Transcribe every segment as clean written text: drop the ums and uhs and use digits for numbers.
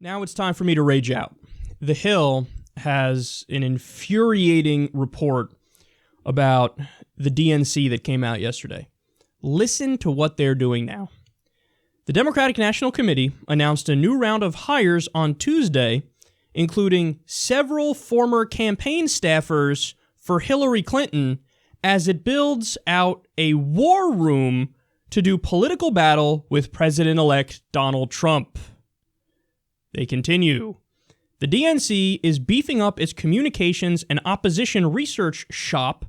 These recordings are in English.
Now it's time for me to rage out. The Hill has an infuriating report about the DNC that came out yesterday. Listen to what they're doing now. The Democratic National Committee announced a new round of hires on Tuesday, including several former campaign staffers for Hillary Clinton, as it builds out a war room to do political battle with President-elect Donald Trump. They continue. The DNC is beefing up its communications and opposition research shop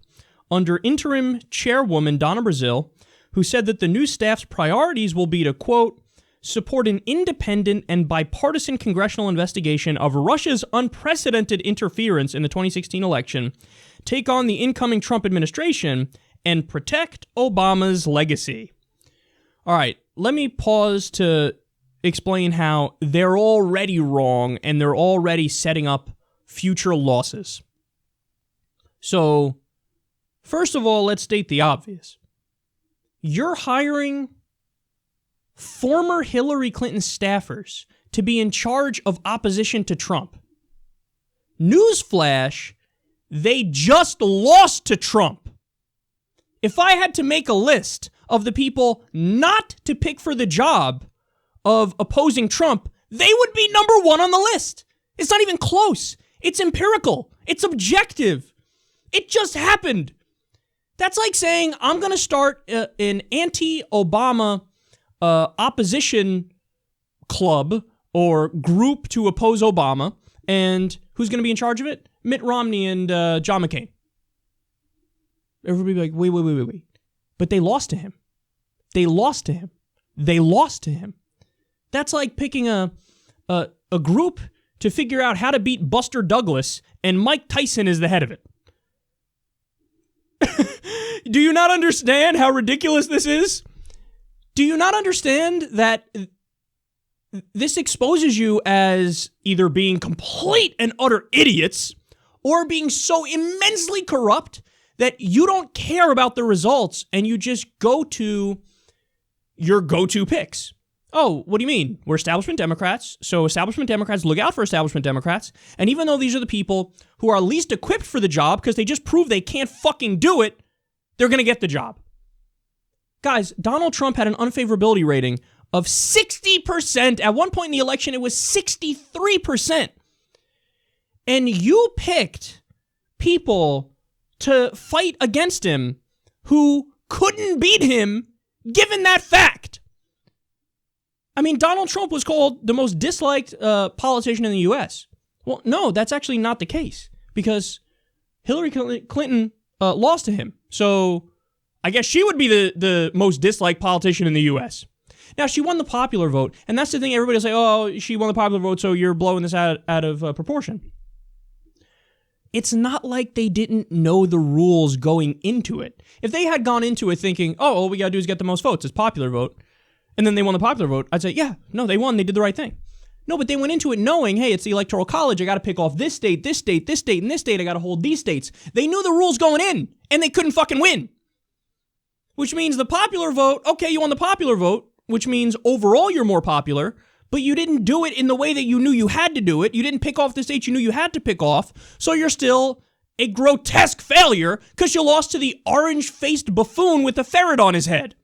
under interim chairwoman Donna Brazile, who said that the new staff's priorities will be to, quote, support an independent and bipartisan congressional investigation of Russia's unprecedented interference in the 2016 election, take on the incoming Trump administration, and protect Obama's legacy. All right, let me pause to explain how they're already wrong and they're already setting up future losses. So, first of all, let's state the obvious. You're hiring former Hillary Clinton staffers to be in charge of opposition to Trump. Newsflash, they just lost to Trump. If I had to make a list of the people not to pick for the job of opposing Trump, they would be number one on the list. It's not even close. It's empirical. It's objective. It just happened. That's like saying, I'm going to start an anti-Obama opposition club or group to oppose Obama, and who's going to be in charge of it? Mitt Romney and John McCain. Everybody be like, wait. But they lost to him. They lost to him. That's like picking a group to figure out how to beat Buster Douglas, and Mike Tyson is the head of it. Do you not understand how ridiculous this is? Do you not understand that this exposes you as either being complete and utter idiots or being so immensely corrupt that you don't care about the results and you just go to your go-to picks? Oh, what do you mean? We're establishment Democrats, so establishment Democrats look out for establishment Democrats, and even though these are the people who are least equipped for the job because they just prove they can't fucking do it, they're going to get the job. Guys, Donald Trump had an unfavorability rating of 60%. At one point in the election, it was 63%. And you picked people to fight against him who couldn't beat him given that fact. I mean, Donald Trump was called the most disliked politician in the U.S. Well, no, that's actually not the case because Hillary Clinton lost to him. So I guess she would be the most disliked politician in the U.S. Now, she won the popular vote, and that's the thing. Everybody will say, oh, she won the popular vote, so you're blowing this out of proportion. It's not like they didn't know the rules going into it. If they had gone into it thinking, oh, all we got to do is get the most votes, it's popular vote, and then they won the popular vote, I'd say, yeah, no, they won, they did the right thing. No, but they went into it knowing, hey, it's the Electoral College, I got to pick off this state, this state, this state, and this state, I got to hold these states. They knew the rules going in, and they couldn't fucking win. Which means the popular vote, okay, you won the popular vote, which means overall you're more popular, but you didn't do it in the way that you knew you had to do it. You didn't pick off the states you knew you had to pick off, so you're still a grotesque failure because you lost to the orange-faced buffoon with a ferret on his head.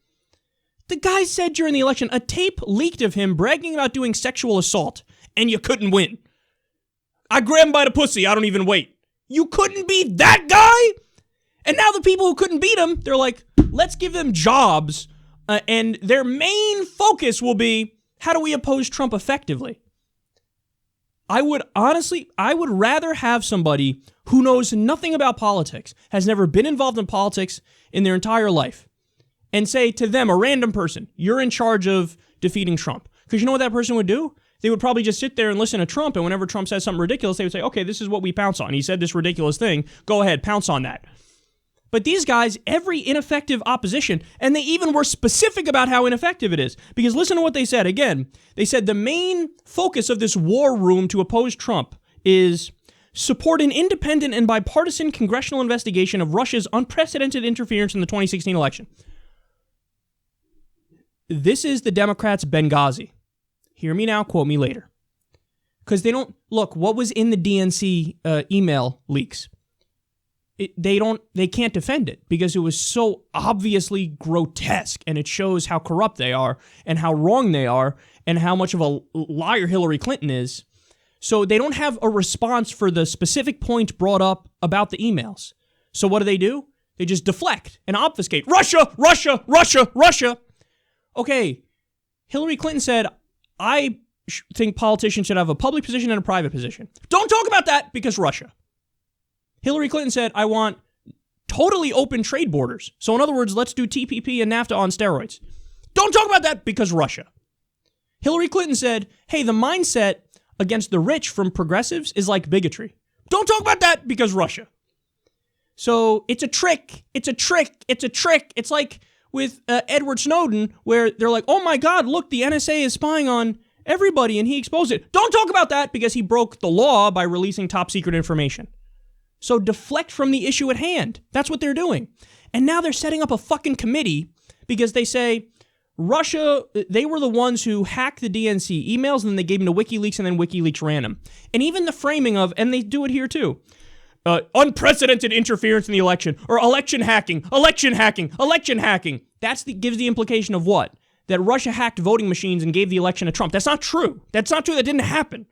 The guy said during the election, a tape leaked of him bragging about doing sexual assault, and you couldn't win. I grabbed him by the pussy, I don't even wait. You couldn't beat that guy? And now the people who couldn't beat him, they're like, let's give them jobs, and their main focus will be, how do we oppose Trump effectively? I would rather have somebody who knows nothing about politics, has never been involved in politics in their entire life, and say to them, a random person, you're in charge of defeating Trump. Because you know what that person would do? They would probably just sit there and listen to Trump, and whenever Trump says something ridiculous, they would say, okay, this is what we pounce on. He said this ridiculous thing. Go ahead, pounce on that. But these guys, every ineffective opposition, and they even were specific about how ineffective it is. Because listen to what they said. Again, they said the main focus of this war room to oppose Trump is support an independent and bipartisan congressional investigation of Russia's unprecedented interference in the 2016 election. This is the Democrats' Benghazi. Hear me now, quote me later. Because they don't, look, what was in the DNC email leaks? They can't defend it because it was so obviously grotesque, and it shows how corrupt they are and how wrong they are and how much of a liar Hillary Clinton is. So they don't have a response for the specific point brought up about the emails. So what do? They just deflect and obfuscate. Russia, Russia, Russia, Russia. Okay, Hillary Clinton said, I think politicians should have a public position and a private position. Don't talk about that because Russia. Hillary Clinton said, I want totally open trade borders. So in other words, let's do TPP and NAFTA on steroids. Don't talk about that because Russia. Hillary Clinton said, hey, the mindset against the rich from progressives is like bigotry. Don't talk about that because Russia. So it's a trick. It's a trick. It's a trick. It's like with Edward Snowden, where they're like, oh my God, look, the NSA is spying on everybody and he exposed it. Don't talk about that because he broke the law by releasing top secret information. So deflect from the issue at hand. That's what they're doing. And now they're setting up a fucking committee because they say Russia, they were the ones who hacked the DNC emails and then they gave them to WikiLeaks and then WikiLeaks ran them. And even the framing of, and they do it here too, unprecedented interference in the election or election hacking. Gives the implication of what? That Russia hacked voting machines and gave the election to Trump. That's not true. That didn't happen.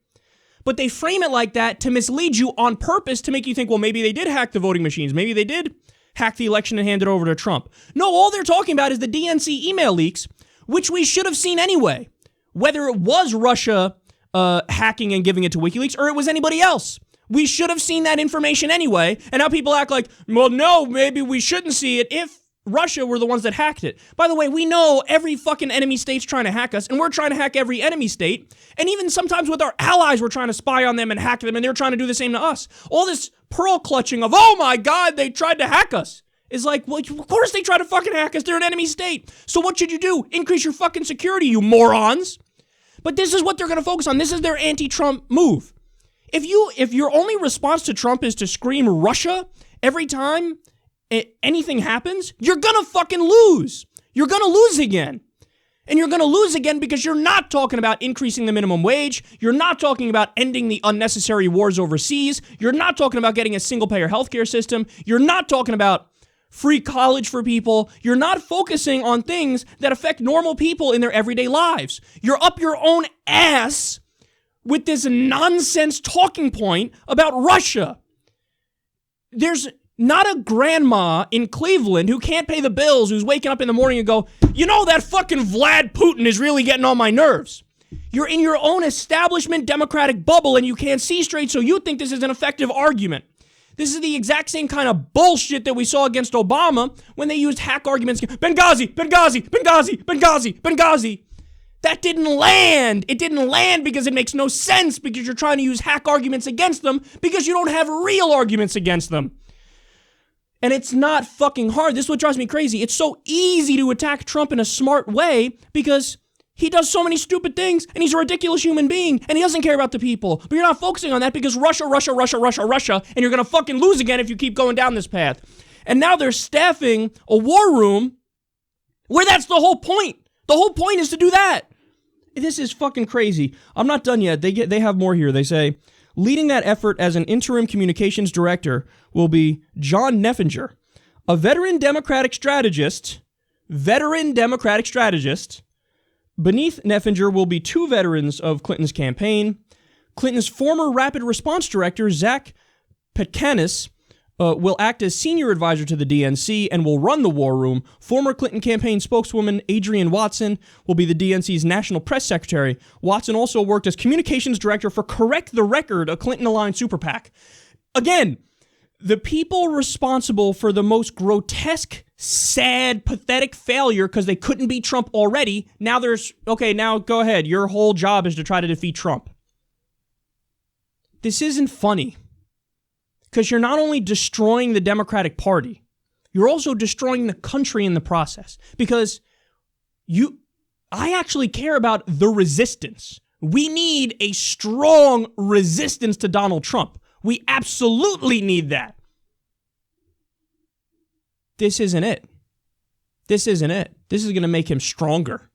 But they frame it like that to mislead you on purpose to make you think, well, maybe they did hack the voting machines. Maybe they did hack the election and hand it over to Trump. No, all they're talking about is the DNC email leaks, which we should have seen anyway. Whether it was Russia hacking and giving it to WikiLeaks or it was anybody else. We should have seen that information anyway. And now people act like, well, no, maybe we shouldn't see it if Russia were the ones that hacked it. By the way, we know every fucking enemy state's trying to hack us, and we're trying to hack every enemy state. And even sometimes with our allies, we're trying to spy on them and hack them, and they're trying to do the same to us. All this pearl clutching of, oh my God, they tried to hack us, is like, well, of course they try to fucking hack us. They're an enemy state. So what should you do? Increase your fucking security, you morons. But this is what they're going to focus on. This is their anti-Trump move. If your only response to Trump is to scream Russia every time anything happens, you're gonna fucking lose. You're gonna lose again. And you're gonna lose again because you're not talking about increasing the minimum wage. You're not talking about ending the unnecessary wars overseas. You're not talking about getting a single-payer healthcare system. You're not talking about free college for people. You're not focusing on things that affect normal people in their everyday lives. You're up your own ass with this nonsense talking point about Russia. There's not a grandma in Cleveland who can't pay the bills, who's waking up in the morning and go, you know, that fucking Vlad Putin is really getting on my nerves. You're in your own establishment Democratic bubble and you can't see straight, so you think this is an effective argument. This is the exact same kind of bullshit that we saw against Obama when they used hack arguments. Benghazi. That didn't land. It didn't land because it makes no sense because you're trying to use hack arguments against them because you don't have real arguments against them. And it's not fucking hard. This is what drives me crazy. It's so easy to attack Trump in a smart way because he does so many stupid things and he's a ridiculous human being and he doesn't care about the people. But you're not focusing on that because Russia, and you're going to fucking lose again if you keep going down this path. And now they're staffing a war room where that's the whole point. The whole point is to do that. This is fucking crazy. I'm not done yet. They have more here. They say, leading that effort as an interim communications director will be John Neffinger, a veteran Democratic strategist. Beneath Neffinger will be two veterans of Clinton's campaign. Clinton's former rapid response director, Zach Petkanis, will act as senior advisor to the DNC and will run the war room. Former Clinton campaign spokeswoman Adrienne Watson will be the DNC's national press secretary. Watson also worked as communications director for Correct the Record, a Clinton-aligned super PAC. Again, the people responsible for the most grotesque, sad, pathetic failure because they couldn't beat Trump already, now go ahead. Your whole job is to try to defeat Trump. This isn't funny. Because you're not only destroying the Democratic Party, you're also destroying the country in the process. Because I actually care about the resistance. We need a strong resistance to Donald Trump. We absolutely need that. This isn't it. This is going to make him stronger.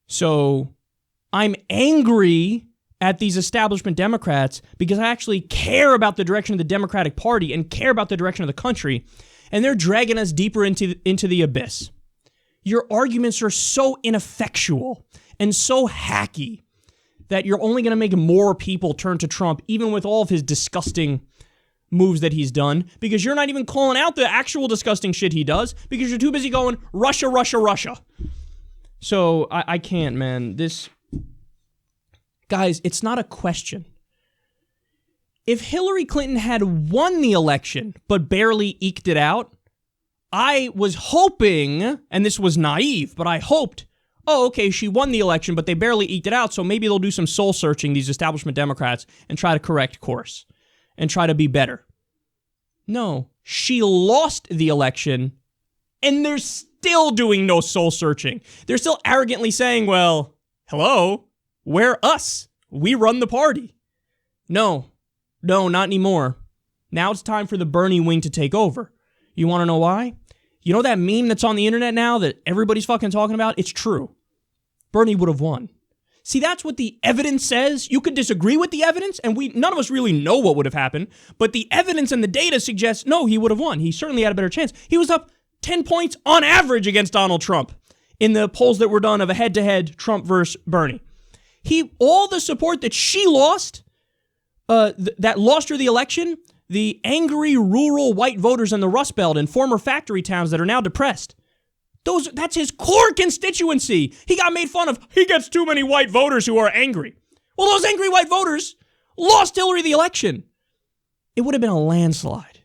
So I'm angry at these establishment Democrats because I actually care about the direction of the Democratic Party and care about the direction of the country, and they're dragging us deeper into the abyss. Your arguments are so ineffectual and so hacky that you're only going to make more people turn to Trump, even with all of his disgusting moves that he's done, because you're not even calling out the actual disgusting shit he does, because you're too busy going, Russia, Russia, Russia. So I can't, man. Guys, it's not a question. If Hillary Clinton had won the election, but barely eked it out, I was hoping, and this was naive, but I hoped, oh, okay, she won the election, but they barely eked it out, so maybe they'll do some soul searching, these establishment Democrats, and try to correct course, and try to be better. No, she lost the election, and they're still doing no soul searching. They're still arrogantly saying, well, hello, we're us. We run the party. No, not anymore. Now it's time for the Bernie wing to take over. You want to know why? You know that meme that's on the internet now that everybody's fucking talking about? It's true. Bernie would have won. See, that's what the evidence says. You could disagree with the evidence, and none of us really know what would have happened, but the evidence and the data suggests, no, he would have won. He certainly had a better chance. He was up 10 points on average against Donald Trump in the polls that were done of a head-to-head Trump versus Bernie. All the support that she lost, that lost her the election, the angry rural white voters in the Rust Belt and former factory towns that are now depressed, that's his core constituency. He got made fun of. He gets too many white voters who are angry. Well, those angry white voters lost Hillary the election. It would have been a landslide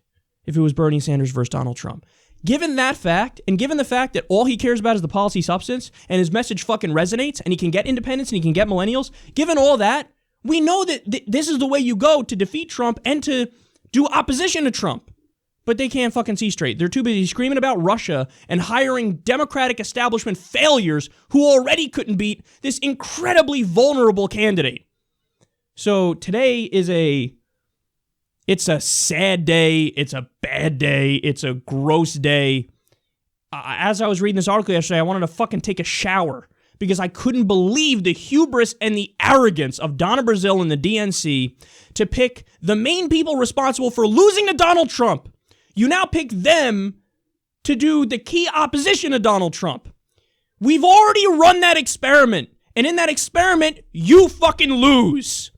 if it was Bernie Sanders versus Donald Trump. Given that fact, and given the fact that all he cares about is the policy substance, and his message fucking resonates, and he can get independents and he can get millennials, given all that, we know that this is the way you go to defeat Trump and to do opposition to Trump. But they can't fucking see straight. They're too busy screaming about Russia and hiring Democratic establishment failures who already couldn't beat this incredibly vulnerable candidate. So today it's a sad day, it's a bad day, it's a gross day. As I was reading this article yesterday, I wanted to fucking take a shower because I couldn't believe the hubris and the arrogance of Donna Brazile and the DNC to pick the main people responsible for losing to Donald Trump. You now pick them to do the key opposition to Donald Trump. We've already run that experiment, and in that experiment, you fucking lose.